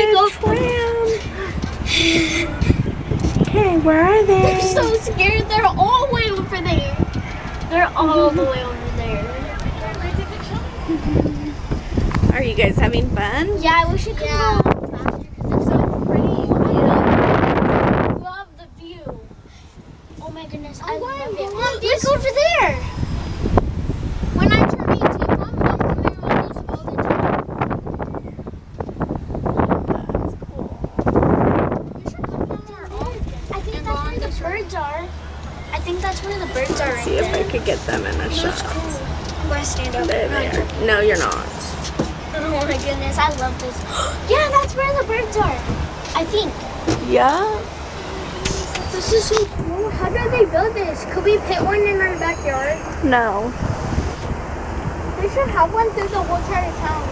the tram. Okay, where are they? I'm so scared. They're all the way over there. They're all the way over there. Are you guys having fun? Yeah, I wish it could go a little faster because it's so pretty. I love the view. Oh my goodness, I love it. Mom, look over there. When I turn 18, Mom, I'm coming on this all the time. That's cool. You should come down there often. I think that's where the birds are. I think that's where the birds are. Let's see if I could get them in a shot. Cool. I'm going to stand up. There they are. No, you're not. Oh my goodness, I love this. Yeah, that's where the birds are. I think. Yeah. This is so cool. How did they build this? Could we put one in our backyard? No. They should have one through the whole entire town.